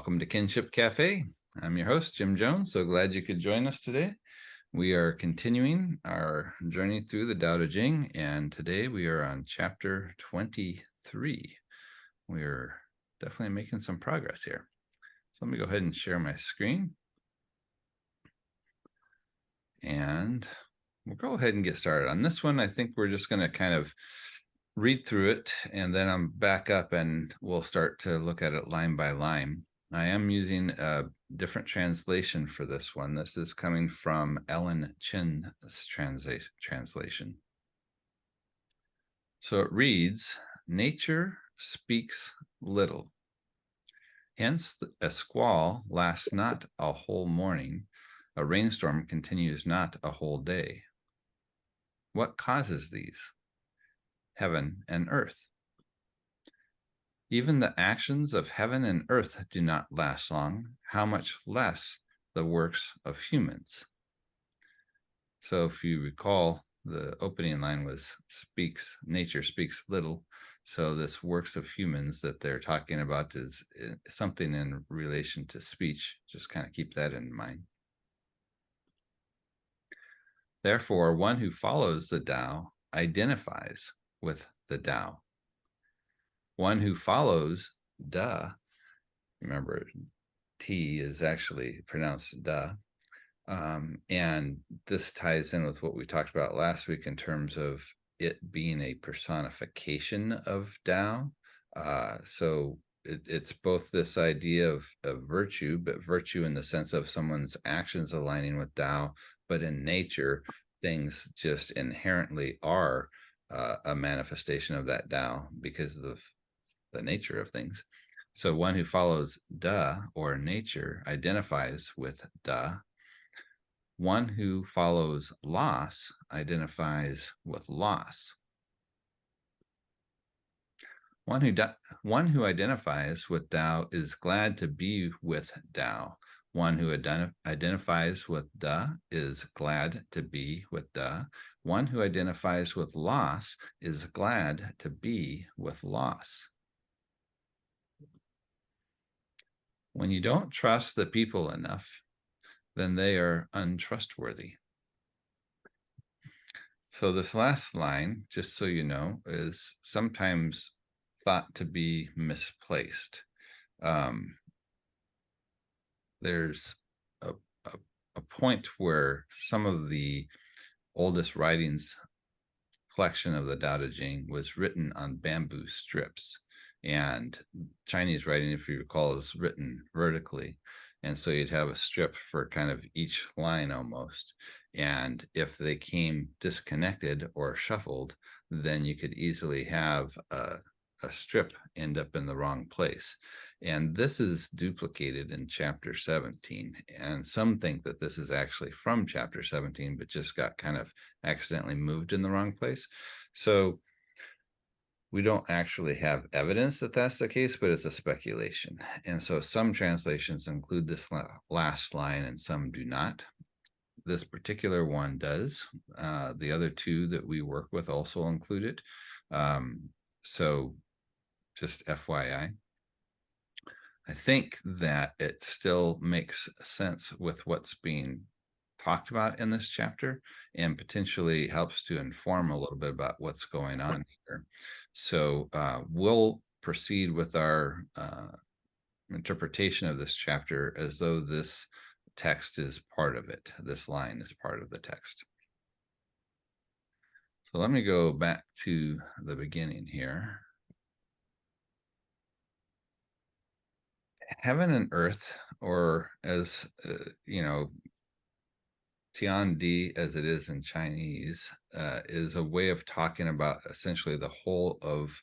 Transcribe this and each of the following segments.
Welcome to Kinship Cafe. I'm your host, Jim Jones. So glad you could join us today. We are continuing our journey through the Daodejing, and today we are on chapter 23. We're definitely making some progress here. So let me go ahead and share my screen. And we'll go ahead and get started. On this one, I think we're just going to kind of read through it, and then I'm back up and we'll start to look at it line by line. I am using a different translation for this one. This is coming from Ellen Chin's translation. So it reads, "Nature speaks little. Hence, a squall lasts not a whole morning. A rainstorm continues not a whole day. What causes these? Heaven and earth. Even the actions of heaven and earth do not last long, how much less the works of humans." So if you recall, the opening line was nature speaks little. So this works of humans that they're talking about is something in relation to speech. Just kind of keep that in mind. Therefore, one who follows the Tao identifies with the Tao. One who follows Da, remember, T is actually pronounced Da. And this ties in with what we talked about last week in terms of it being a personification of Tao. So it's both this idea of virtue, but virtue in the sense of someone's actions aligning with Tao, but in nature, things just inherently are a manifestation of that Tao because of the nature of things. So one who follows Da or nature identifies with Da. One who follows loss identifies with loss. One who identifies with Tao is glad to be with Tao. One who identifies with Da is glad to be with Da. One who identifies with loss is glad to be with loss. When you don't trust the people enough, then they are untrustworthy. So this last line, just so you know, is sometimes thought to be misplaced. There's a point where some of the oldest writings collection of the Daodejing was written on bamboo strips, and Chinese writing, if you recall, is written vertically, and so you'd have a strip for kind of each line almost, and if they came disconnected or shuffled, then you could easily have a strip end up in the wrong place. And this is duplicated in chapter 17. And some think that this is actually from chapter 17, but just got kind of accidentally moved in the wrong place. So we don't actually have evidence that that's the case, but it's a speculation. And so some translations include this last line and some do not. This particular one does. The other two that we work with also include it. So just FYI. I think that it still makes sense with what's being talked about in this chapter and potentially helps to inform a little bit about what's going on here. So we'll proceed with our interpretation of this chapter as though this text is part of it. This line is part of the text. So let me go back to the beginning here. Heaven and earth, or as Tian Di, as it is in Chinese, is a way of talking about essentially the whole of,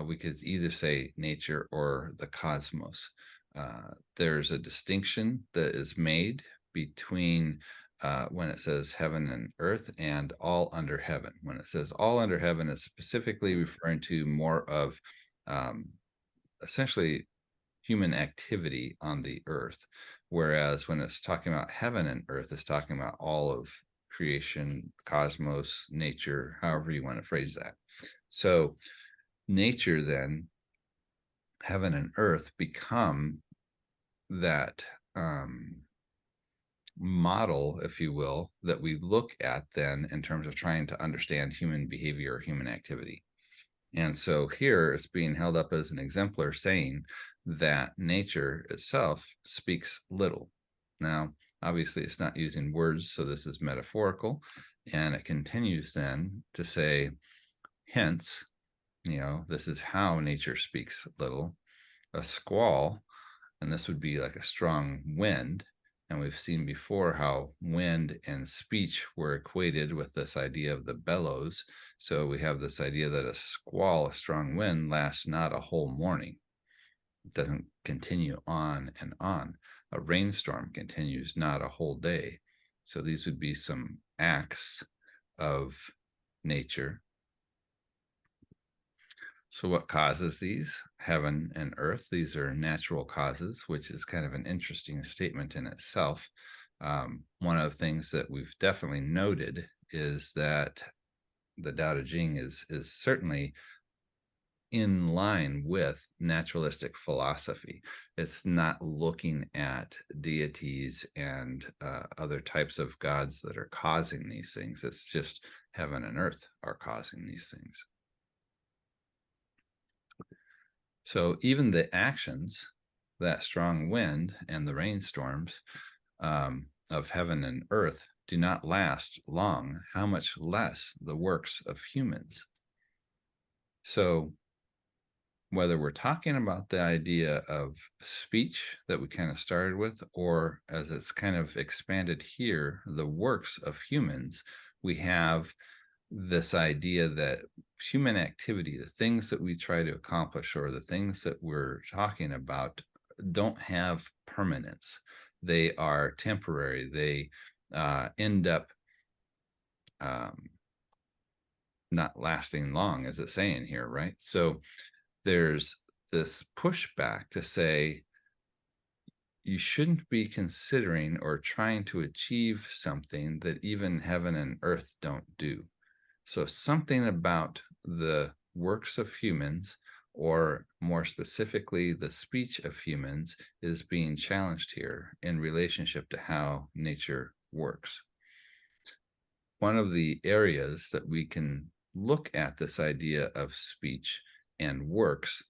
we could either say nature or the cosmos. There's a distinction that is made between when it says heaven and earth and all under heaven. When it says all under heaven, it's specifically referring to more of essentially human activity on the earth, whereas when it's talking about heaven and earth, it's talking about all of creation, cosmos, nature, however you want to phrase that. So nature, then, heaven and earth become that model, if you will, that we look at then in terms of trying to understand human behavior or human activity. And so here it's being held up as an exemplar saying that nature itself speaks little. Now, obviously, it's not using words, so this is metaphorical. And it continues then to say, hence, this is how nature speaks little. A squall, and this would be like a strong wind. And we've seen before how wind and speech were equated with this idea of the bellows. So we have this idea that a squall, a strong wind, lasts not a whole morning. It doesn't continue on and on. A rainstorm continues not a whole day. So these would be some acts of nature. So what causes these? Heaven and earth. These are natural causes, which is kind of an interesting statement in itself. One of the things that we've definitely noted is that the Daodejing is certainly in line with naturalistic philosophy. It's not looking at deities and other types of gods that are causing these things. It's just heaven and earth are causing these things. So even the actions, that strong wind and the rainstorms of heaven and earth, do not last long, how much less the works of humans. So whether we're talking about the idea of speech that we kind of started with, or as it's kind of expanded here, the works of humans, we have this idea that human activity, the things that we try to accomplish or the things that we're talking about, don't have permanence. They are temporary. They end up not lasting long, as it's saying here, right? So there's this pushback to say you shouldn't be considering or trying to achieve something that even heaven and earth don't do. So something about the works of humans, or more specifically, the speech of humans, is being challenged here in relationship to how nature works. One of the areas that we can look at this idea of speech and works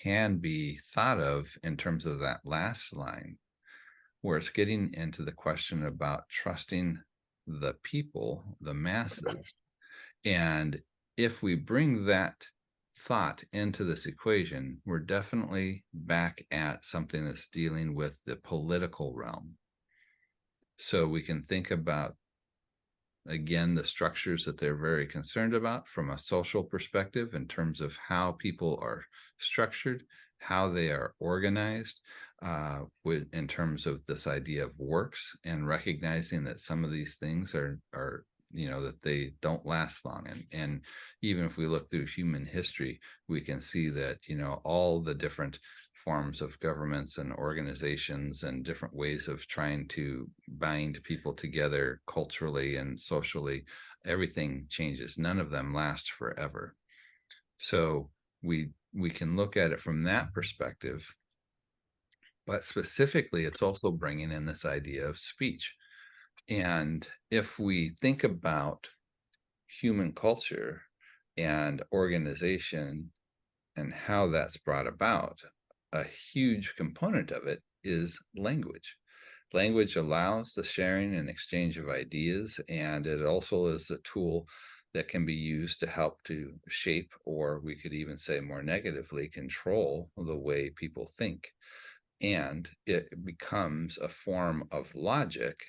can be thought of in terms of that last line, where it's getting into the question about trusting the people, the masses. And if we bring that thought into this equation, we're definitely back at something that's dealing with the political realm. So we can think about, again, the structures that they're very concerned about from a social perspective in terms of how people are structured, how they are organized, in terms of this idea of works, and recognizing that some of these things are that they don't last long. And even if we look through human history, we can see that, all the different forms of governments and organizations and different ways of trying to bind people together culturally and socially, everything changes. None of them last forever. So we can look at it from that perspective. But specifically, it's also bringing in this idea of speech. And if we think about human culture and organization and how that's brought about, a huge component of it is language. Language allows the sharing and exchange of ideas, and it also is the tool that can be used to help to shape, or we could even say more negatively, control the way people think. And it becomes a form of logic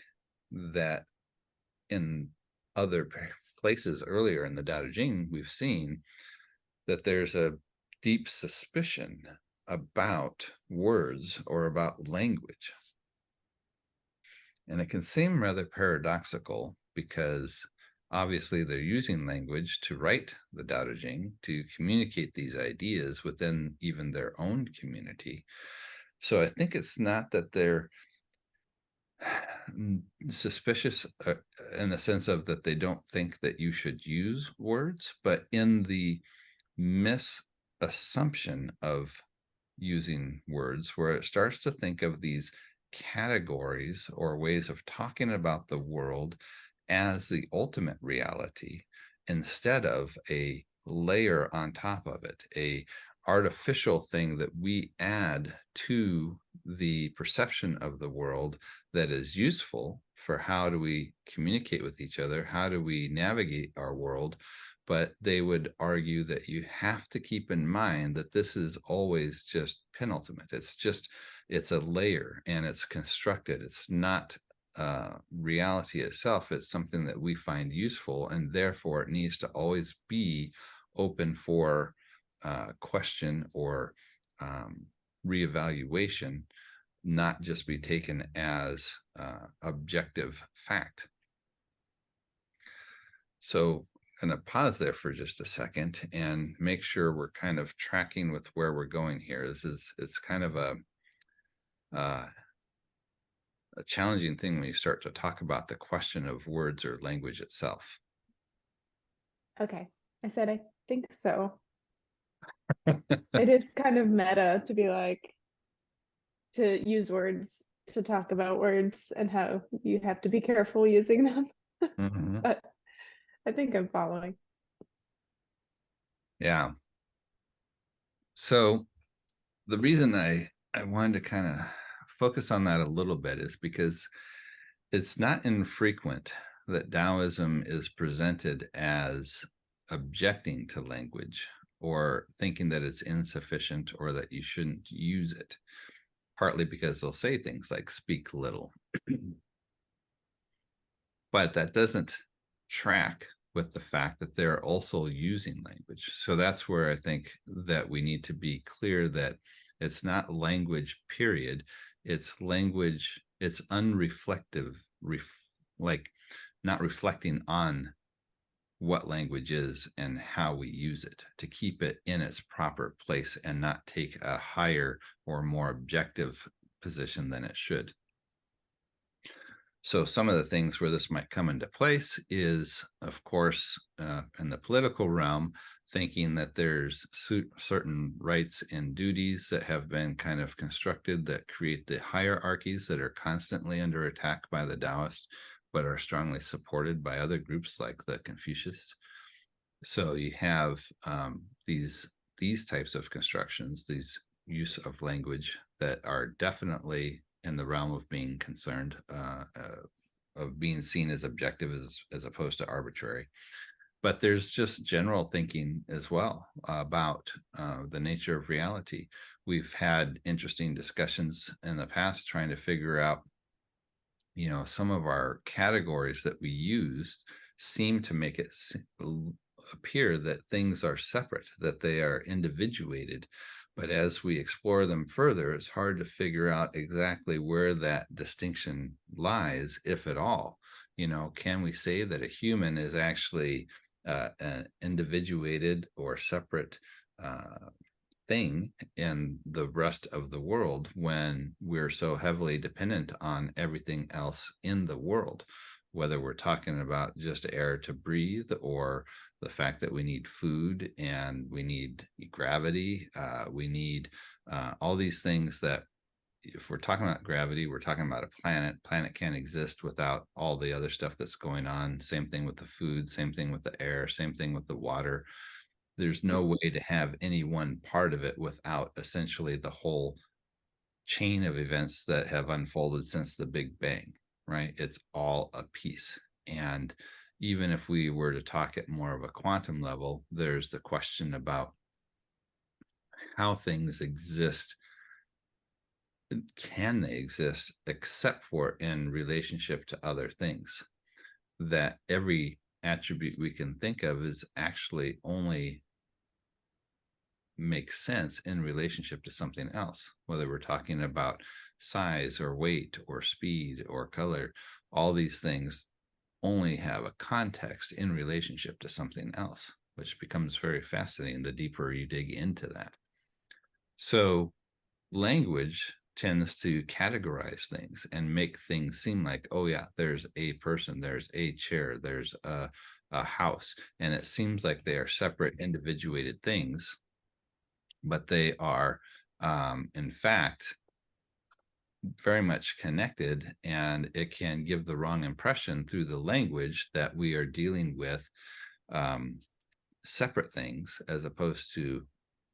that in other places earlier in the Daodejing, we've seen that there's a deep suspicion about words or about language. And it can seem rather paradoxical because obviously they're using language to write the Daodejing, to communicate these ideas within even their own community. So I think it's not that they're suspicious in the sense of that they don't think that you should use words, but in the misassumption of using words, where it starts to think of these categories or ways of talking about the world as the ultimate reality, instead of a layer on top of it, a artificial thing that we add to the perception of the world that is useful for how do we communicate with each other, how do we navigate our world. But they would argue that you have to keep in mind that this is always just penultimate. It's a layer, and it's constructed. It's not reality itself. It's something that we find useful, and therefore it needs to always be open for question or reevaluation, not just be taken as objective fact. So I'm going to pause there for just a second and make sure we're kind of tracking with where we're going here. It's kind of a challenging thing when you start to talk about the question of words or language itself. Okay. I said, I think so. It is kind of meta to be like, to use words to talk about words and how you have to be careful using them. Mm-hmm. But I think I'm following. Yeah. So the reason I wanted to kind of focus on that a little bit is because it's not infrequent that Taoism is presented as objecting to language, or thinking that it's insufficient or that you shouldn't use it, partly because they'll say things like speak little. But that doesn't track with the fact that they're also using language. So that's where I think that we need to be clear that it's not language, period. It's language, it's unreflective, like not reflecting on what language is and how we use it, to keep it in its proper place and not take a higher or more objective position than it should. So some of the things where this might come into place is, of course, in the political realm, thinking that there's certain rights and duties that have been kind of constructed that create the hierarchies that are constantly under attack by the Taoists, but are strongly supported by other groups like the Confucius. So you have these types of constructions, these use of language that are definitely in the realm of being concerned, of being seen as objective as opposed to arbitrary. But there's just general thinking as well about the nature of reality. We've had interesting discussions in the past trying to figure out, some of our categories that we used seem to make it appear that things are separate, that they are individuated. But as we explore them further, it's hard to figure out exactly where that distinction lies, if at all. Can we say that a human is actually an individuated or separate thing in the rest of the world when we're so heavily dependent on everything else in the world, whether we're talking about just air to breathe, or the fact that we need food and we need gravity, we need all these things that, if we're talking about gravity, we're talking about a planet can't exist without all the other stuff that's going on. Same thing with the food, same thing with the air, same thing with the water. There's no way to have any one part of it without essentially the whole chain of events that have unfolded since the Big Bang, right? It's all a piece. And even if we were to talk at more of a quantum level, there's the question about how things exist. Can they exist except for in relationship to other things? That every attribute we can think of is actually only makes sense in relationship to something else, whether we're talking about size or weight or speed or color. All these things only have a context in relationship to something else, which becomes very fascinating the deeper you dig into that. So language tends to categorize things and make things seem like, oh yeah, there's a person, there's a chair, there's a house, and it seems like they are separate individuated things, but they are in fact, very much connected, and it can give the wrong impression through the language that we are dealing with separate things as opposed to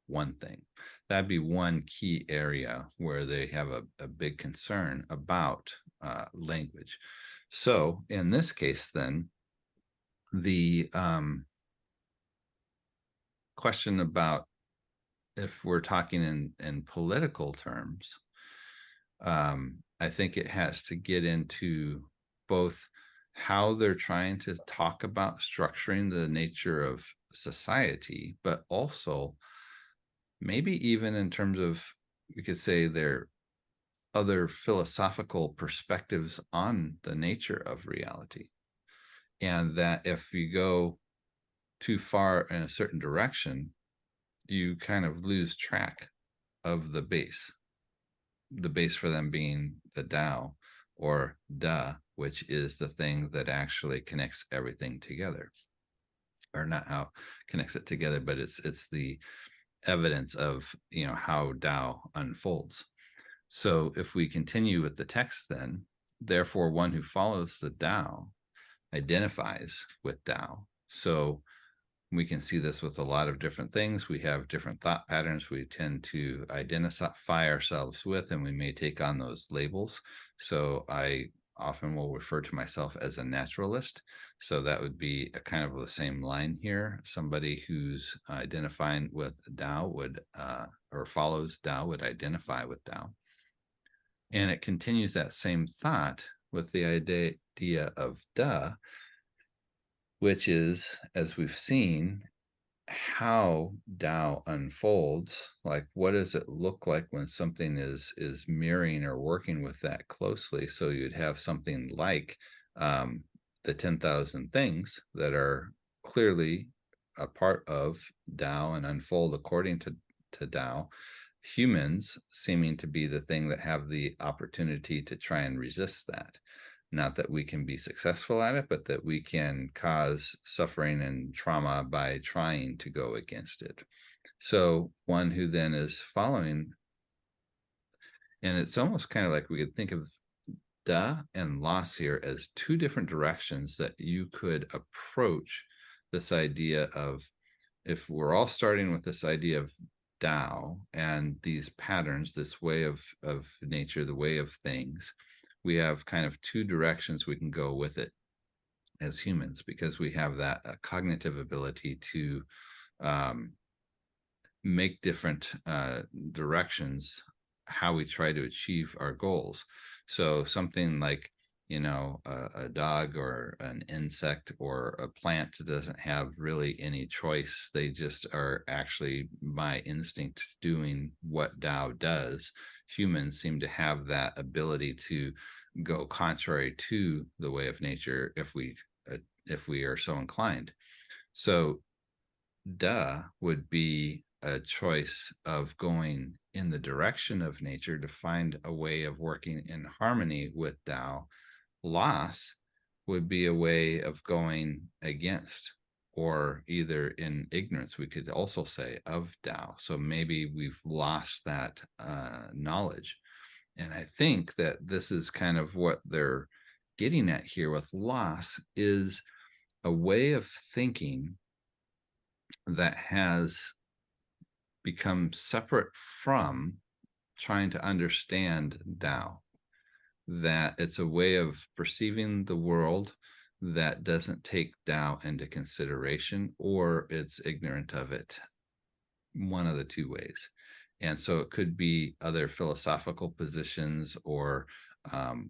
one thing. That'd be one key area where they have a big concern about language. So in this case, then, the question about if we're talking in political terms, I think it has to get into both how they're trying to talk about structuring the nature of society, but also maybe even in terms of, we could say, their other philosophical perspectives on the nature of reality. And that if you go too far in a certain direction, you kind of lose track of the base for them being the Tao, or Da, which is the thing that actually connects everything together. Or not how connects it together, but it's the evidence of, how Tao unfolds. So if we continue with the text, then, therefore one who follows the Tao identifies with Tao. So we can see this with a lot of different things. We have different thought patterns we tend to identify ourselves with, and we may take on those labels. So I often will refer to myself as a naturalist. So that would be a kind of the same line here. Somebody who's identifying with Tao would, or follows Tao, would identify with Tao. And it continues that same thought with the idea of Da, which is, as we've seen, how Tao unfolds. Like, what does it look like when something is mirroring or working with that closely? So you'd have something like the 10,000 things that are clearly a part of Tao and unfold according to Tao. Humans seeming to be the thing that have the opportunity to try and resist that. Not that we can be successful at it, but that we can cause suffering and trauma by trying to go against it. So one who then is following, and it's almost kind of like we could think of Da and loss here as two different directions that you could approach this idea of, if we're all starting with this idea of Tao and these patterns, this way of nature, the way of things, we have kind of two directions we can go with it as humans, because we have that cognitive ability to make different directions how we try to achieve our goals. So something like, a dog or an insect or a plant doesn't have really any choice. They just are actually by instinct doing what Tao does. Humans seem to have that ability to go contrary to the way of nature if we are so inclined. So Da would be a choice of going in the direction of nature to find a way of working in harmony with Tao. Loss would be a way of going against, or either in ignorance, we could also say, of Tao. So maybe we've lost that knowledge. And I think that this is kind of what they're getting at here with loss, is a way of thinking that has become separate from trying to understand Tao. That it's a way of perceiving the world that doesn't take Tao into consideration, or it's ignorant of it, one of the two ways. And so it could be other philosophical positions, or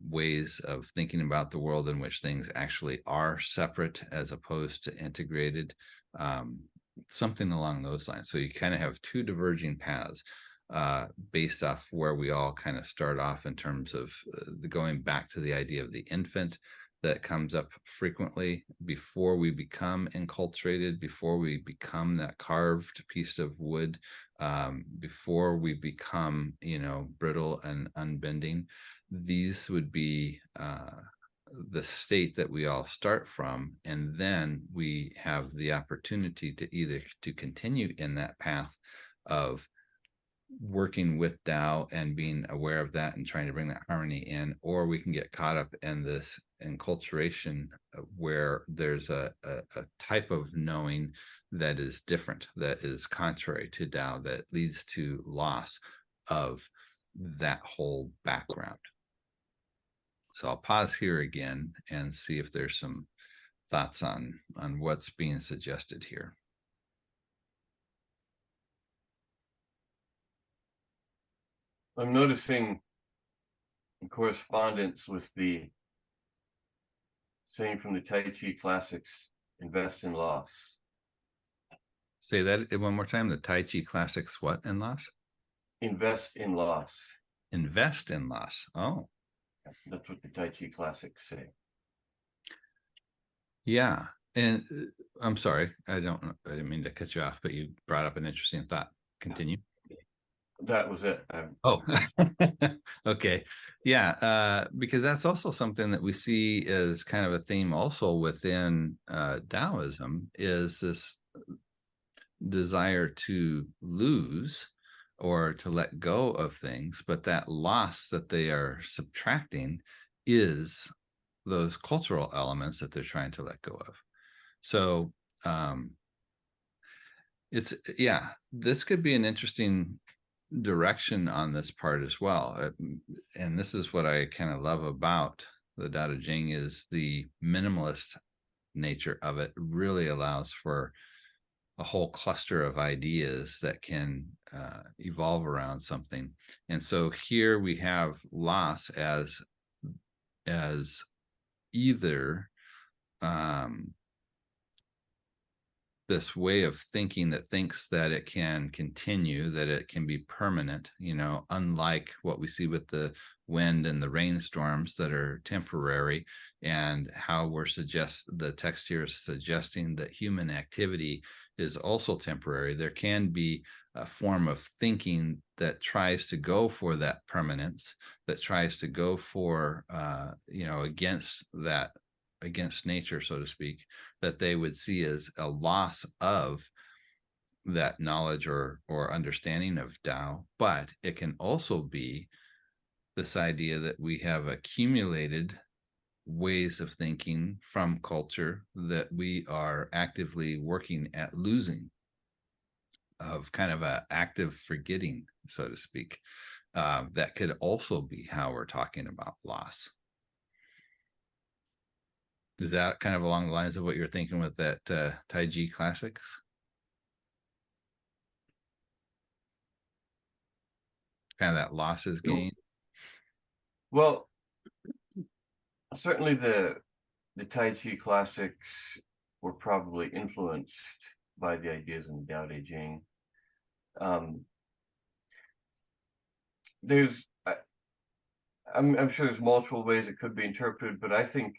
ways of thinking about the world in which things actually are separate as opposed to integrated, something along those lines. So you kind of have two diverging paths based off where we all kind of start off in terms of going back to the idea of the infant that comes up frequently before we become enculturated, before we become that carved piece of wood, before we become, brittle and unbending. These would be the state that we all start from, and then we have the opportunity to either to continue in that path of working with Tao and being aware of that and trying to bring that harmony in, or we can get caught up in this enculturation where there's a type of knowing that is different, that is contrary to Tao, that leads to loss of that whole background. So I'll pause here again and see if there's some thoughts on what's being suggested here. I'm noticing in correspondence with the saying from the Tai Chi classics, invest in loss. Say that one more time. The Tai Chi classics, what in loss? Invest in loss. Invest in loss. Oh, that's what the Tai Chi classics say. Yeah. And I'm sorry, I didn't mean to cut you off, but you brought up an interesting thought. Continue. That was it. Oh, okay. Yeah. Because that's also something that we see as kind of a theme also within Taoism, is this desire to lose or to let go of things, but that loss that they are subtracting is those cultural elements that they're trying to let go of. So this could be an interesting direction on this part as well. And this is what I kind of love about the Daodejing, is the minimalist nature of it really allows for a whole cluster of ideas that can evolve around something. And so here we have loss as either this way of thinking that thinks that it can continue, that it can be permanent, unlike what we see with the wind and the rainstorms that are temporary, and how the text here is suggesting that human activity is also temporary. There can be a form of thinking that tries to go for that permanence, that tries to go for, against nature, so to speak, that they would see as a loss of that knowledge or understanding of Tao. But it can also be this idea that we have accumulated ways of thinking from culture that we are actively working at losing, of kind of an active forgetting, so to speak. That could also be how we're talking about loss. Is that kind of along the lines of what you're thinking with that Tai Chi classics? Kind of that losses gain? Well, certainly the Tai Chi classics were probably influenced by the ideas in the Daodejing. I'm sure there's multiple ways it could be interpreted, but I think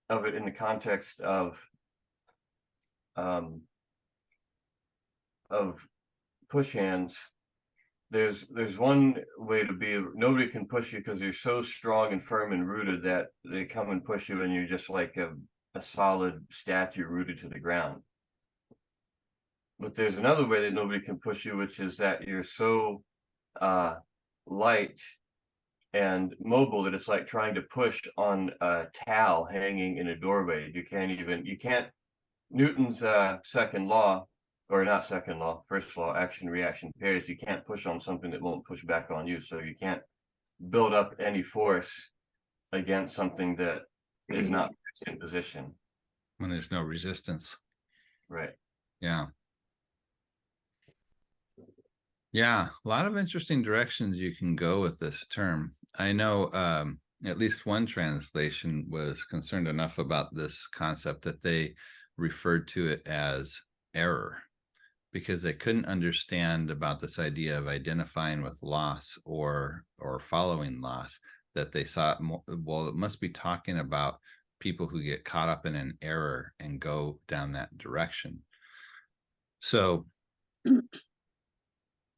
of it in the context of push hands. There's one way to be, nobody can push you because you're so strong and firm and rooted that they come and push you and you're just like a solid statue rooted to the ground. But there's another way that nobody can push you, which is that you're so light and mobile that it's like trying to push on a towel hanging in a doorway. You can't, Newton's second law, or not second law, first law, action reaction pairs, you can't push on something that won't push back on you. So you can't build up any force against something that is not in position. When there's no resistance. Right. Yeah. Yeah, a lot of interesting directions you can go with this term. I know at least one translation was concerned enough about this concept that they referred to it as error, because they couldn't understand about this idea of identifying with loss or following loss, that they saw it more, well, it must be talking about people who get caught up in an error and go down that direction. So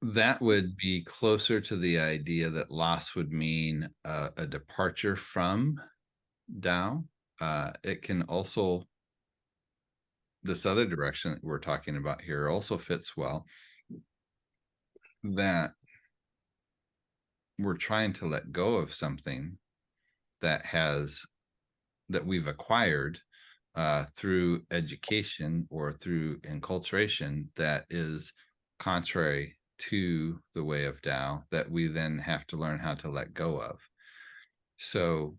that would be closer to the idea that loss would mean a departure from Tao. It can also, this other direction that we're talking about here also fits well. that we're trying to let go of something that we've acquired through education or through enculturation that is contrary to the way of Tao, that we then have to learn how to let go of. So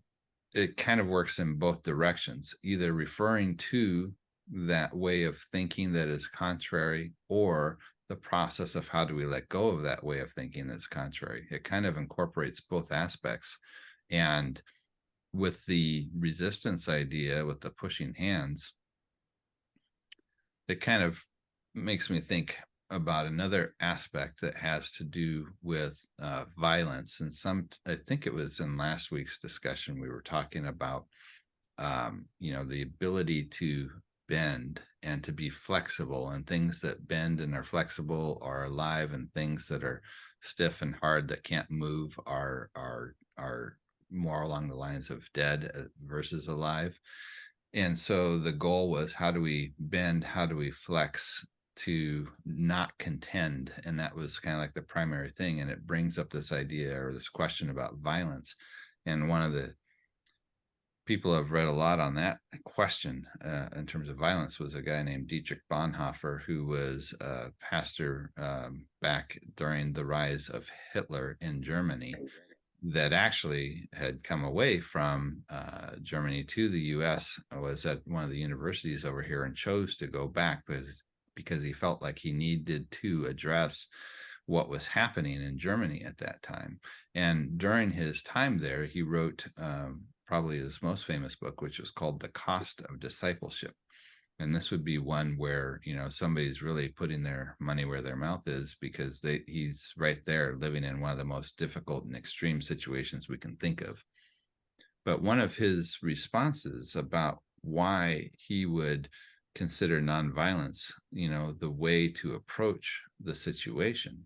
it kind of works in both directions, either referring to that way of thinking that is contrary, or the process of how do we let go of that way of thinking that's contrary. It kind of incorporates both aspects. And with the resistance idea, with the pushing hands, it kind of makes me think about another aspect that has to do with violence. And I think it was in last week's discussion, we were talking about, the ability to bend and to be flexible, and things that bend and are flexible are alive, and things that are stiff and hard that can't move are more along the lines of dead versus alive. And so the goal was, how do we bend? How do we flex to not contend? And that was kind of like the primary thing. And it brings up this idea or this question about violence. And one of the people I've read a lot on that question in terms of violence was a guy named Dietrich Bonhoeffer, who was a pastor back during the rise of Hitler in Germany, that actually had come away from Germany to the US, was at one of the universities over here, and chose to go back because he felt like he needed to address what was happening in Germany at that time. And during his time there, he wrote probably his most famous book, which was called The Cost of Discipleship. And this would be one where, somebody's really putting their money where their mouth is, because he's right there living in one of the most difficult and extreme situations we can think of. But one of his responses about why he would consider nonviolence, the way to approach the situation,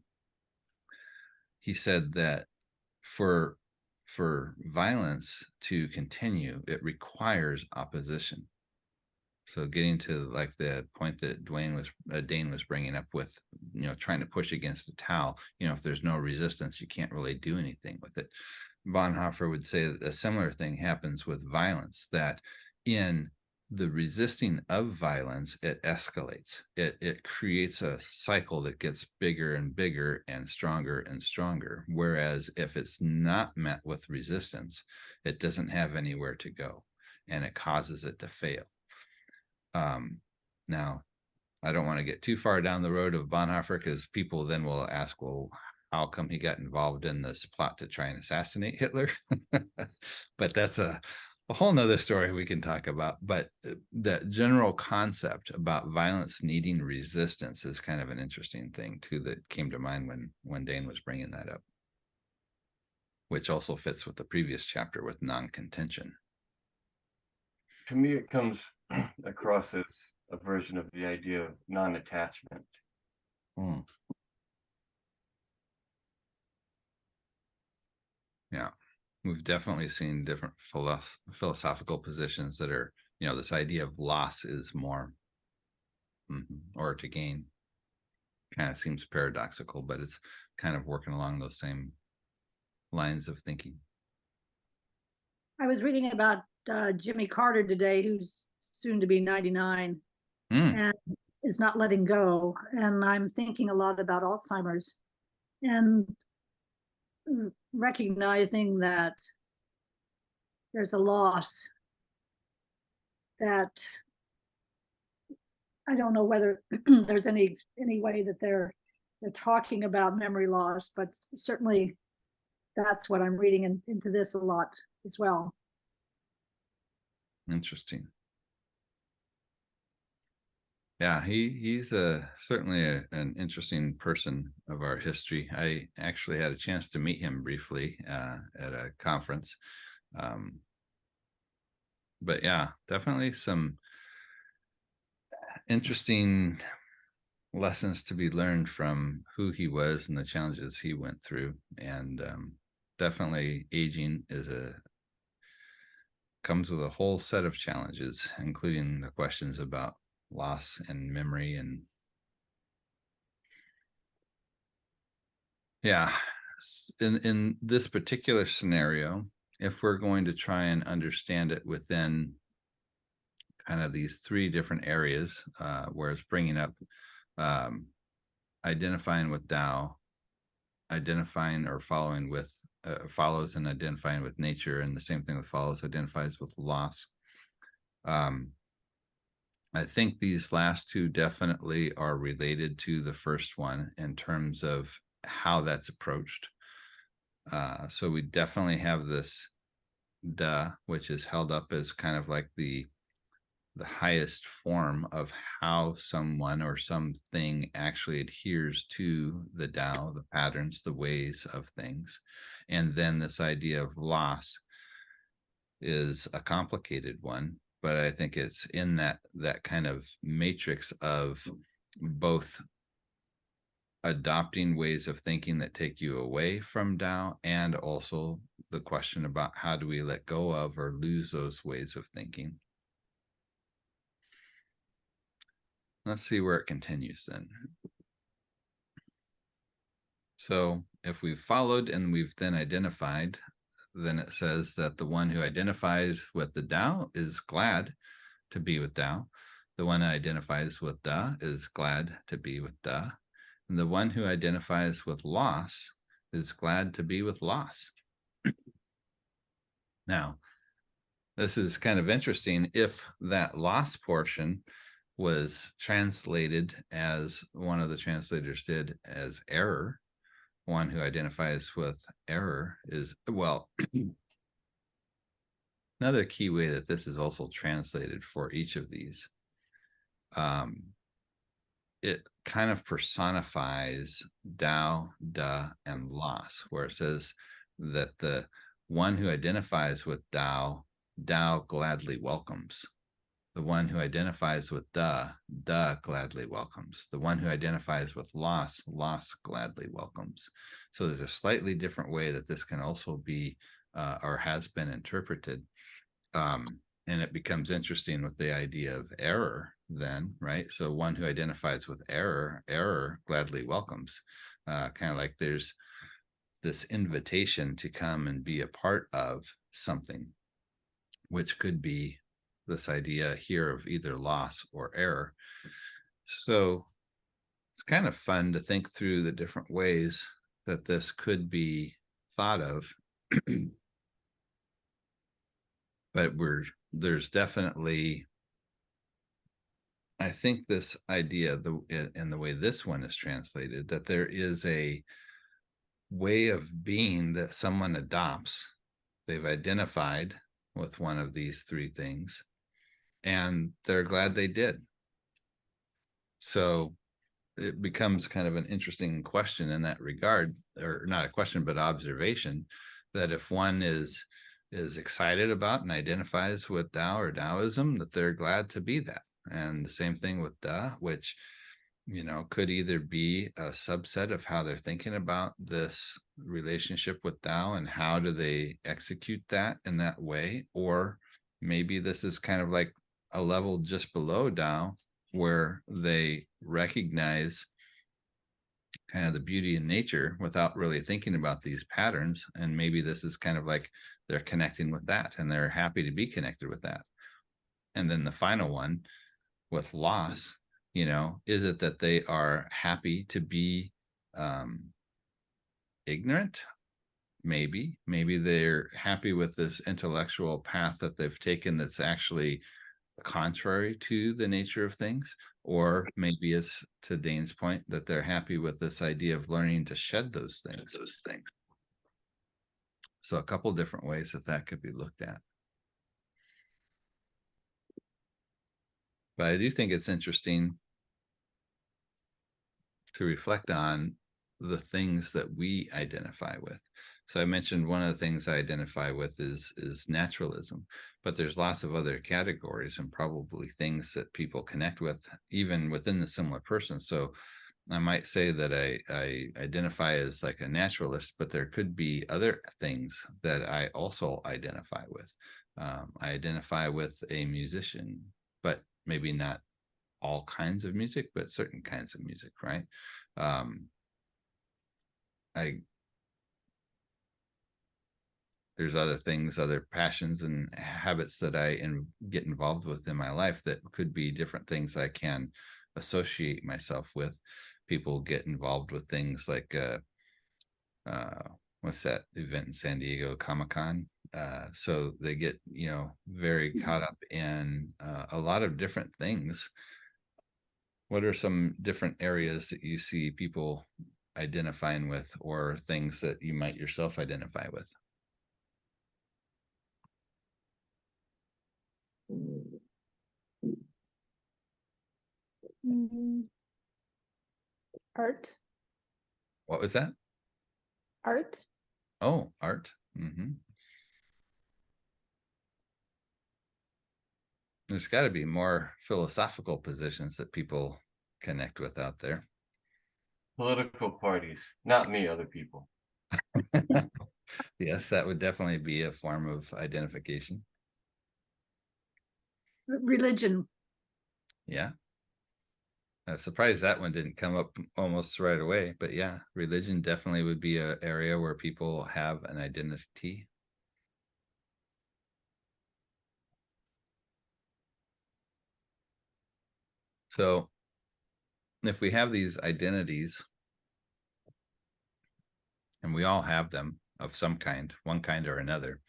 he said that for violence to continue, it requires opposition. So getting to like the point that Dane was bringing up with, trying to push against the Tao, if there's no resistance, you can't really do anything with it. Bonhoeffer would say that a similar thing happens with violence, that in the resisting of violence, it escalates. It creates a cycle that gets bigger and bigger and stronger and stronger. Whereas if it's not met with resistance, it doesn't have anywhere to go, and it causes it to fail. Now, I don't want to get too far down the road of Bonhoeffer, because people then will ask, well, how come he got involved in this plot to try and assassinate Hitler? But that's a whole nother story we can talk about. But the general concept about violence needing resistance is kind of an interesting thing too, that came to mind when Dane was bringing that up, which also fits with the previous chapter with non-contention. To me, it comes across as a version of the idea of non-attachment. Yeah, we've definitely seen different philosophical positions that are, this idea of loss is more, or to gain. Kind of seems paradoxical, but it's kind of working along those same lines of thinking. I was reading about Jimmy Carter today, who's soon to be 99 and is not letting go. And I'm thinking a lot about Alzheimer's and recognizing that there's a loss that I don't know whether there's any way that they're talking about memory loss, but certainly that's what I'm reading into this a lot as well. Interesting. Yeah, he's certainly an interesting person of our history. I actually had a chance to meet him briefly at a conference. But yeah, definitely some interesting lessons to be learned from who he was and the challenges he went through. And definitely aging comes with a whole set of challenges, including the questions about loss and memory. And Yeah. In this particular scenario, if we're going to try and understand it within kind of these three different areas, where it's bringing up um, identifying with Tao, identifying or following with follows and identifying with nature, and the same thing with follows, identifies with loss. I think these last two definitely are related to the first one in terms of how that's approached. So we definitely have this Da, which is held up as kind of like the highest form of how someone or something actually adheres to the Tao, the patterns, the ways of things. And then this idea of loss is a complicated one, but I think it's in that kind of matrix of both adopting ways of thinking that take you away from Tao, and also the question about how do we let go of or lose those ways of thinking. Let's see where it continues then. So if we've followed and we've then identified, then it says that the one who identifies with the Tao is glad to be with Tao. The one who identifies with Da is glad to be with Da. And the one who identifies with loss is glad to be with loss. Now, this is kind of interesting. If that loss portion was translated, as one of the translators did, as error, one who identifies with error is, well, another key way that this is also translated for each of these, it kind of personifies Tao, Da, and loss, where it says that the one who identifies with Tao, Tao gladly welcomes. The one who identifies with Da, Da gladly welcomes. The one who identifies with loss, loss gladly welcomes. So there's a slightly different way that this can also be or has been interpreted. And it becomes interesting with the idea of error then, right? So one who identifies with error, error gladly welcomes. Kind of like there's this invitation to come and be a part of something, which could be this idea here of either loss or error. So it's kind of fun to think through the different ways that this could be thought of. But there's definitely, I think, this idea, in the way this one is translated, that there is a way of being that someone adopts. They've identified with one of these three things, and they're glad they did. So it becomes kind of an interesting question in that regard, or not a question, but observation, that if one is excited about and identifies with Tao or Taoism, that they're glad to be that. And the same thing with Da, which, you know, could either be a subset of how they're thinking about this relationship with Tao and how do they execute that in that way, or maybe this is kind of like a level just below Tao, where they recognize kind of the beauty in nature without really thinking about these patterns. And maybe this is kind of like they're connecting with that and they're happy to be connected with that. And then the final one with loss, you know, is it that they are happy to be ignorant? Maybe they're happy with this intellectual path that they've taken that's actually contrary to the nature of things, or maybe it's, to Dane's point, that they're happy with this idea of learning to shed those things. So a couple different ways that could be looked at. But I do think it's interesting to reflect on the things that we identify with. So I mentioned one of the things I identify with is naturalism, but there's lots of other categories and probably things that people connect with even within the similar person. So I might say that I identify as like a naturalist, but there could be other things that I also identify with. I identify with a musician, but maybe not all kinds of music, but certain kinds of music, right? there's other things, other passions and habits that I get involved with in my life that could be different things I can associate myself with. People get involved with things like what's that event in San Diego, Comic-Con? So they get, very caught up in a lot of different things. What are some different areas that you see people identifying with, or things that you might yourself identify with? Art. What was that? Art. Oh, art. Mm-hmm. There's got to be more philosophical positions that people connect with out there. Political parties, not me, other people. Yes, that would definitely be a form of identification. Religion. Yeah. I'm surprised that one didn't come up almost right away, but yeah, religion definitely would be an area where people have an identity. So if we have these identities, and we all have them of some kind, one kind or another,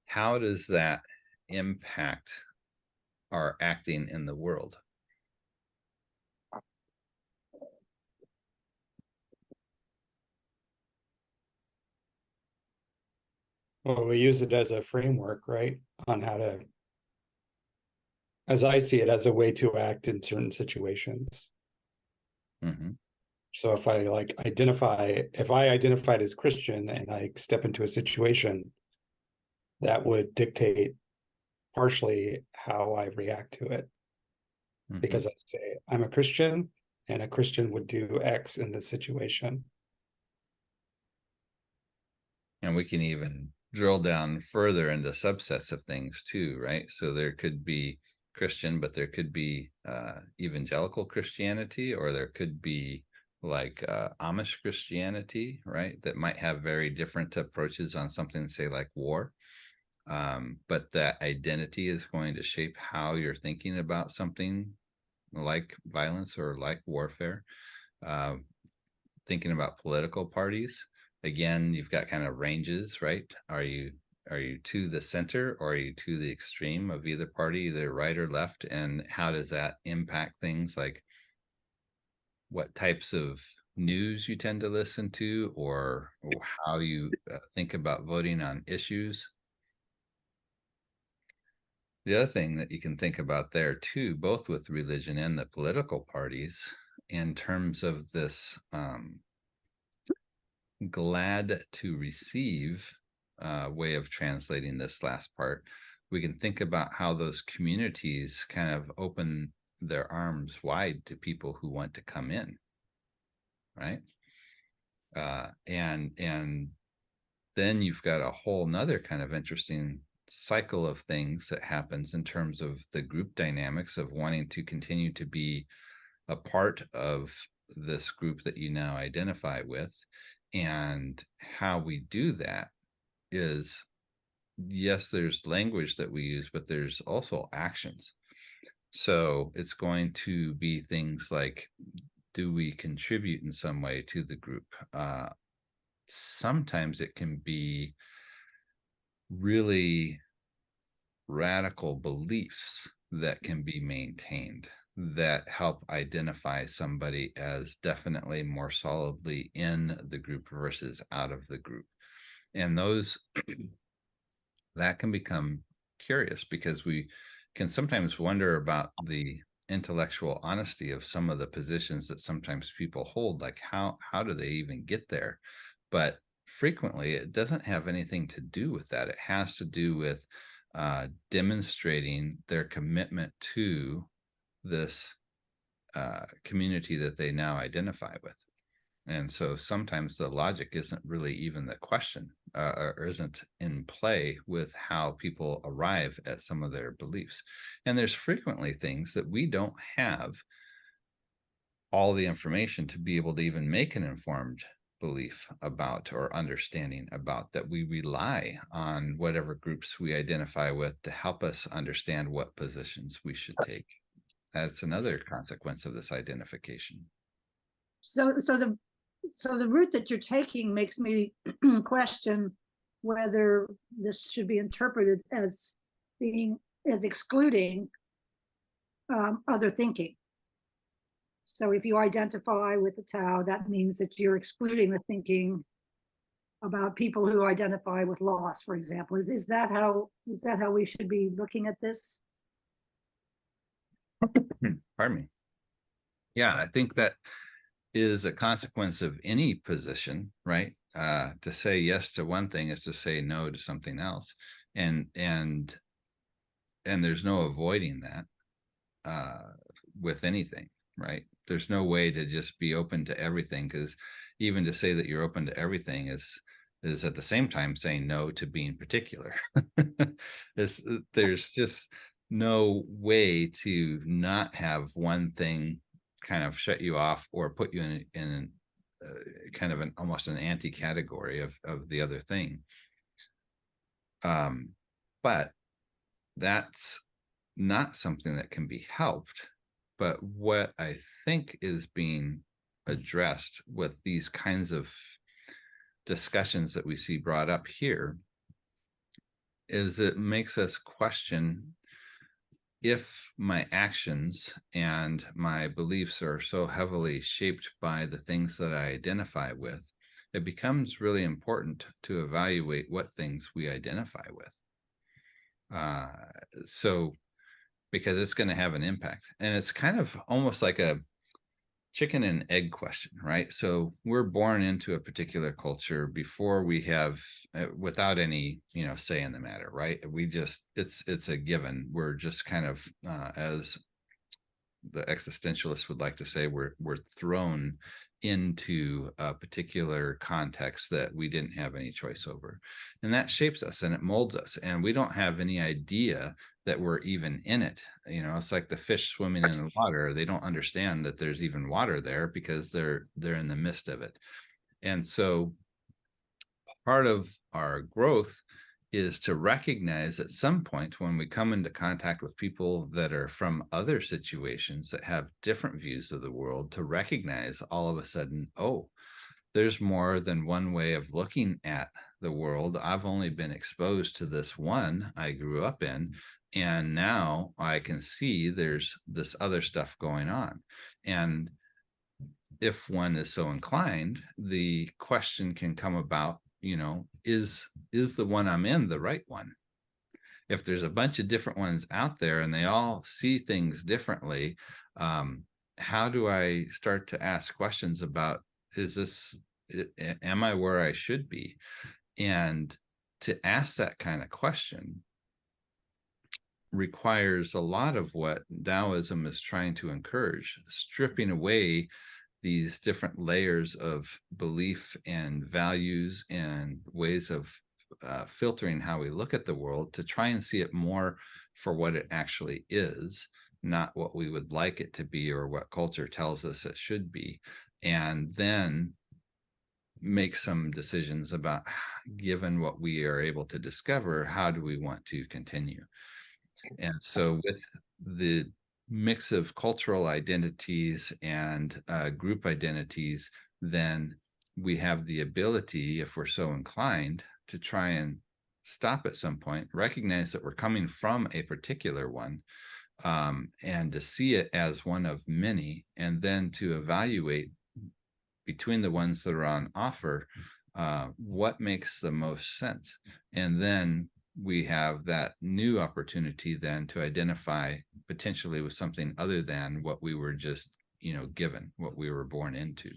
how does that impact our acting in the world? Well, we use it as a framework, right? On how to, as I see it, as a way to act in certain situations. Mm-hmm. So if I if I identified as Christian and I step into a situation, that would dictate partially how I react to it. Mm-hmm. Because I say I'm a Christian and a Christian would do X in this situation. And we can even drill down further into subsets of things too, right? So there could be Christian, but there could be evangelical Christianity, or there could be like Amish Christianity, right? That might have very different approaches on something, say like war. But that identity is going to shape how you're thinking about something like violence or like warfare. Thinking about political parties, again, you've got kind of ranges, right? Are you to the center, or are you to the extreme of either party, either right or left? And how does that impact things like what types of news you tend to listen to, or how you think about voting on issues? The other thing that you can think about there too, both with religion and the political parties, in terms of this glad to receive way of translating this last part, we can think about how those communities kind of open their arms wide to people who want to come in, right? And then you've got a whole nother kind of interesting cycle of things that happens in terms of the group dynamics of wanting to continue to be a part of this group that you now identify with. And how we do that is, yes, there's language that we use, but there's also actions. So it's going to be things like, do we contribute in some way to the group? Sometimes it can be really radical beliefs that can be maintained that help identify somebody as definitely more solidly in the group versus out of the group. And those that can become curious, because we can sometimes wonder about the intellectual honesty of some of the positions that sometimes people hold, like how do they even get there? But frequently it doesn't have anything to do with that. It has to do with demonstrating their commitment to this community that they now identify with. And so sometimes the logic isn't really even the question, or isn't in play with how people arrive at some of their beliefs. And there's frequently things that we don't have all the information to be able to even make an informed belief about or understanding about, that we rely on whatever groups we identify with to help us understand what positions we should take. That's another consequence of this identification. So the route that you're taking makes me question whether this should be interpreted as excluding other thinking. So if you identify with the Tao, that means that you're excluding the thinking about people who identify with loss, for example. Is that how we should be looking at this? Pardon me. Yeah, I think that is a consequence of any position, right? To say yes to one thing is to say no to something else, and there's no avoiding that with anything, right? There's no way to just be open to everything, because even to say that you're open to everything is at the same time saying no to being particular. There's just no way to not have one thing kind of shut you off or put you in kind of almost an anti-category of the other thing. But that's not something that can be helped. But what I think is being addressed with these kinds of discussions that we see brought up here is it makes us question, if my actions and my beliefs are so heavily shaped by the things that I identify with, it becomes really important to evaluate what things we identify with. So, because it's going to have an impact. And it's kind of almost like a chicken and egg question, right? So we're born into a particular culture before we have, without any, say in the matter, right? We just, it's a given. We're just kind of, as the existentialists would like to say, we're thrown into a particular context that we didn't have any choice over, and that shapes us and it molds us, and we don't have any idea that we're even in it. It's like the fish swimming in the water. They don't understand that there's even water there because they're in the midst of it. And so part of our growth is to recognize at some point when we come into contact with people that are from other situations that have different views of the world, to recognize all of a sudden, oh, there's more than one way of looking at the world. I've only been exposed to this one I grew up in, and now I can see there's this other stuff going on. And if one is so inclined, the question can come about, is the one I'm in the right one? If there's a bunch of different ones out there and they all see things differently, how do I start to ask questions about, am I where I should be? And to ask that kind of question requires a lot of what Taoism is trying to encourage, stripping away these different layers of belief and values and ways of filtering how we look at the world, to try and see it more for what it actually is, not what we would like it to be or what culture tells us it should be, and then make some decisions about, given what we are able to discover, how do we want to continue. And so with the mix of cultural identities and group identities, then we have the ability, if we're so inclined, to try and stop at some point, recognize that we're coming from a particular one, and to see it as one of many, and then to evaluate between the ones that are on offer, what makes the most sense. And then we have that new opportunity then to identify potentially with something other than what we were just, given, what we were born into.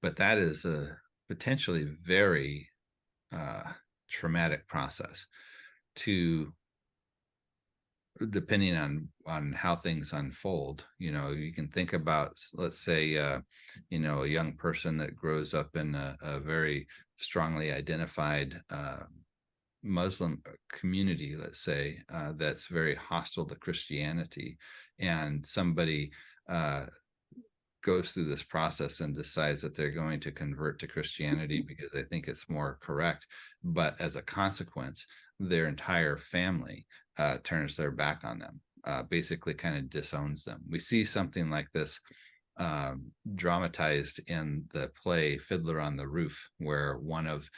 But that is a potentially very traumatic process, to, depending on how things unfold. You can think about, let's say, a young person that grows up in a very strongly identified Muslim community, let's say, that's very hostile to Christianity, and somebody goes through this process and decides that they're going to convert to Christianity because they think it's more correct. But as a consequence, their entire family turns their back on them, basically kind of disowns them. We see something like this dramatized in the play Fiddler on the Roof, where one of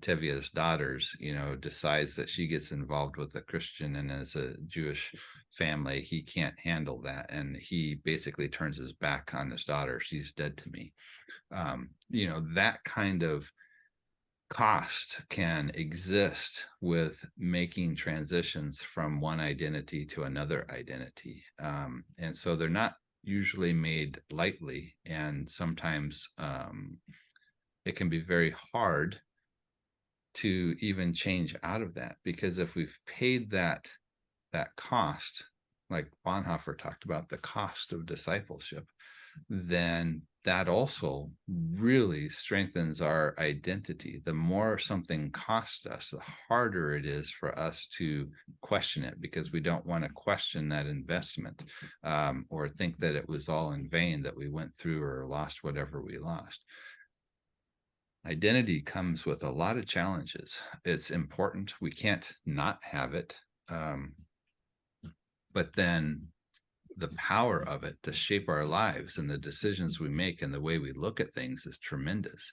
Tevia's daughters, decides that she gets involved with a Christian, and as a Jewish family, he can't handle that. And he basically turns his back on his daughter. She's dead to me. That kind of cost can exist with making transitions from one identity to another identity. And so they're not usually made lightly. And sometimes it can be very hard to even change out of that, because if we've paid that cost, like Bonhoeffer talked about, the cost of discipleship, then that also really strengthens our identity. The more something costs us, the harder it is for us to question it, because we don't want to question that investment, or think that it was all in vain, that we went through or lost whatever we lost. Identity comes with a lot of challenges. It's important. We can't not have it. But then the power of it to shape our lives and the decisions we make and the way we look at things is tremendous.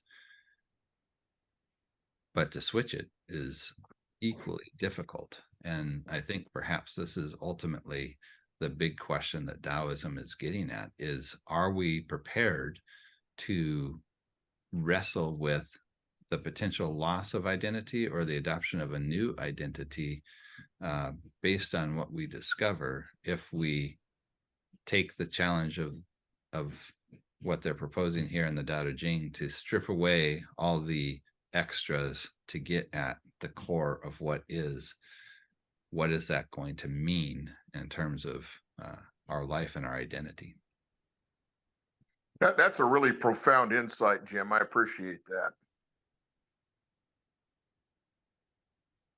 But to switch it is equally difficult. And I think perhaps this is ultimately the big question that Taoism is getting at, is, are we prepared to wrestle with the potential loss of identity or the adoption of a new identity based on what we discover, if we take the challenge of what they're proposing here in the Daodejing, to strip away all the extras to get at the core of what is that going to mean in terms of our life and our identity. That's a really profound insight, Jim. I appreciate that.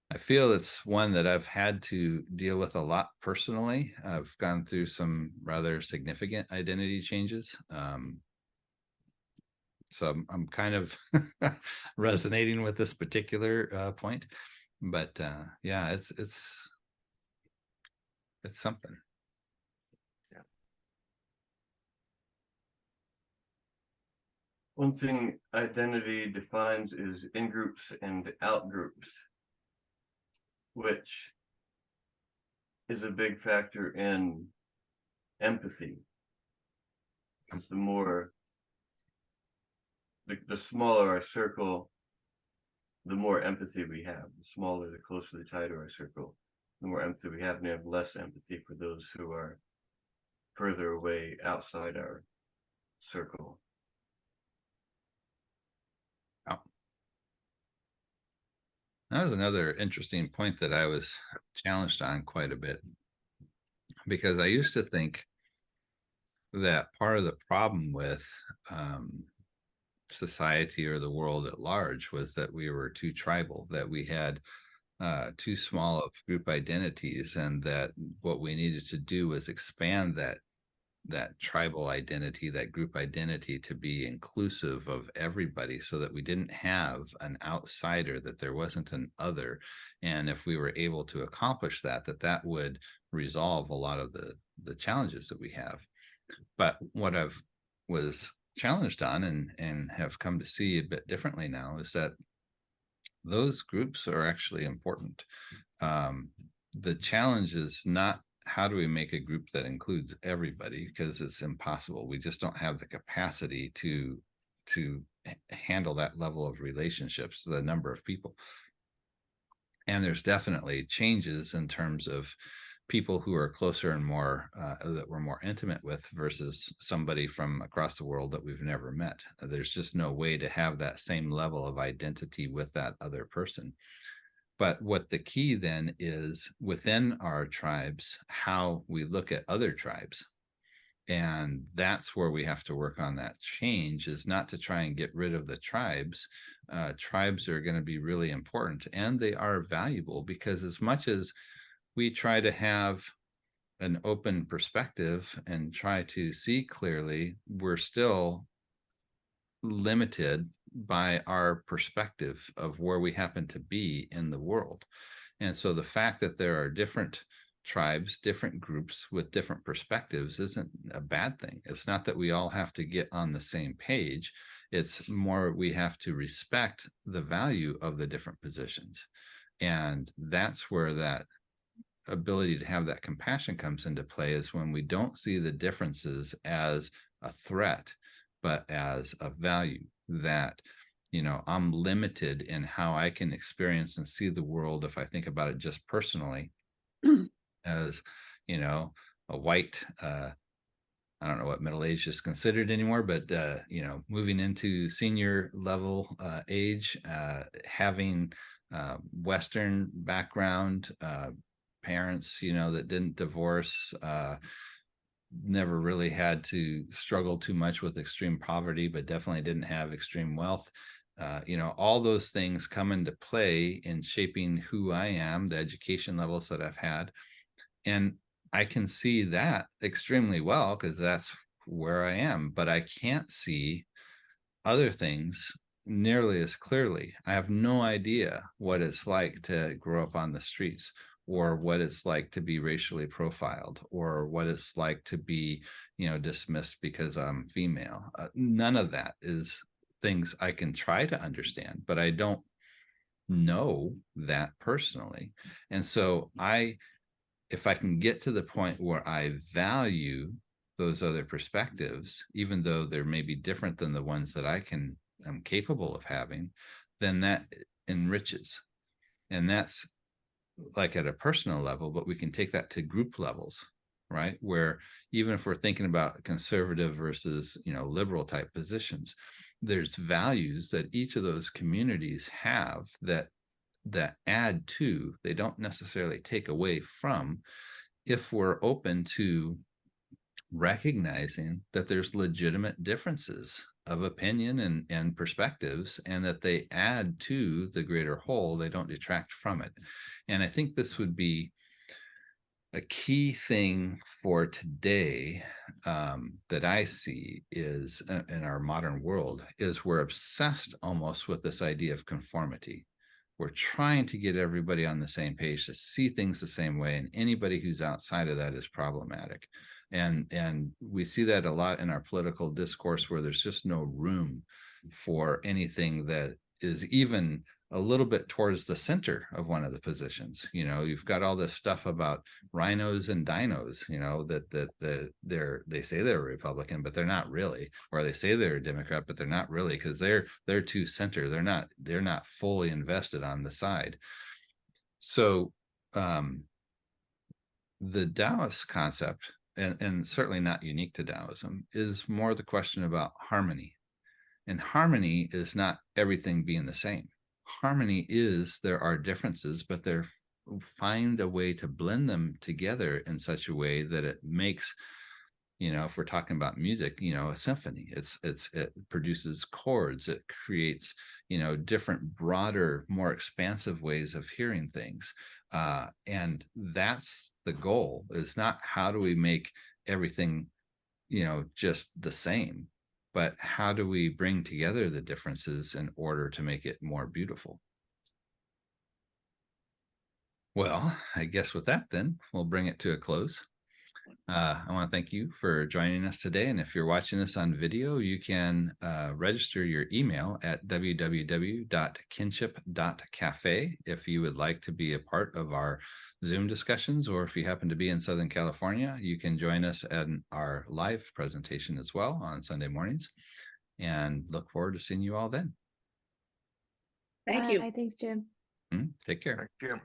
I feel it's one that I've had to deal with a lot personally. I've gone through some rather significant identity changes. So I'm kind of resonating with this particular point, but yeah, it's something. Yeah. One thing identity defines is in groups and out groups, which is a big factor in empathy. Because the smaller our circle, the more empathy we have. The smaller, the closer, the tighter our circle, the more empathy we have, and we have less empathy for those who are further away outside our circle. Wow. That was another interesting point that I was challenged on quite a bit, because I used to think that part of the problem with society or the world at large was that we were too tribal, that we had too small of group identities, and that what we needed to do was expand that tribal identity, that group identity, to be inclusive of everybody, so that we didn't have an outsider, that there wasn't an other. And if we were able to accomplish that that would resolve a lot of the challenges that we have. But what I've was challenged on and have come to see a bit differently now is that those groups are actually important. The challenge is not how do we make a group that includes everybody, because it's impossible. We just don't have the capacity to handle that level of relationships, the number of people. And there's definitely changes in terms of people who are closer and more that we're more intimate with versus somebody from across the world that we've never met. There's just no way to have that same level of identity with that other person. But what the key then is within our tribes, how we look at other tribes. And that's where we have to work on that change, is not to try and get rid of the tribes. Tribes are going to be really important, and they are valuable, because as much as we try to have an open perspective and try to see clearly, we're still limited by our perspective of where we happen to be in the world. And so the fact that there are different tribes, different groups with different perspectives isn't a bad thing. It's not that we all have to get on the same page. It's more we have to respect the value of the different positions. And that's where that ability to have that compassion comes into play, is when we don't see the differences as a threat, but as a value. That, you know, I'm limited in how I can experience and see the world if I think about it just personally as, you know, a white, I don't know what middle age is considered anymore, but, you know, moving into senior level age, having Western background, parents, you know, that didn't divorce, never really had to struggle too much with extreme poverty, but definitely didn't have extreme wealth. You know, all those things come into play in shaping who I am, the education levels that I've had. And I can see that extremely well because that's where I am, but I can't see other things nearly as clearly. I have no idea what it's like to grow up on the streets, or what it's like to be racially profiled, or what it's like to be, you know, dismissed because I'm female. None of that is things I can try to understand, but I don't know that personally. And so if I can get to the point where I value those other perspectives, even though they're maybe different than the ones that I'm capable of having, then that enriches. And that's like at a personal level, but we can take that to group levels, right? Where even if we're thinking about conservative versus, you know, liberal type positions, there's values that each of those communities have that add to, they don't necessarily take away from, if we're open to recognizing that there's legitimate differences of opinion and perspectives, and that they add to the greater whole, they don't detract from it. And I think this would be a key thing for today, that I see is in our modern world, is we're obsessed almost with this idea of conformity. We're trying to get everybody on the same page, to see things the same way, and anybody who's outside of that is problematic. And we see that a lot in our political discourse, where there's just no room for anything that is even a little bit towards the center of one of the positions. You know, you've got all this stuff about rhinos and dinos, you know, that they say they're a Republican, but they're not really, or they say they're a Democrat, but they're not really, because they're too center. They're not fully invested on the side. So the Taoist concept, and certainly not unique to Taoism, is more the question about harmony. And harmony is not everything being the same. Harmony is, there are differences, but find a way to blend them together in such a way that it makes, you know, if we're talking about music, you know, a symphony, it produces chords, it creates, you know, different, broader, more expansive ways of hearing things. And that's the goal, is not how do we make everything, you know, just the same, but how do we bring together the differences in order to make it more beautiful? Well, I guess with that, then we'll bring it to a close. I want to thank you for joining us today. And if you're watching this on video, you can register your email at www.kinship.cafe if you would like to be a part of our Zoom discussions, or if you happen to be in Southern California, you can join us in our live presentation as well on Sunday mornings. And look forward to seeing you all then. Thank you. Thanks, Jim. Take care. Thank you.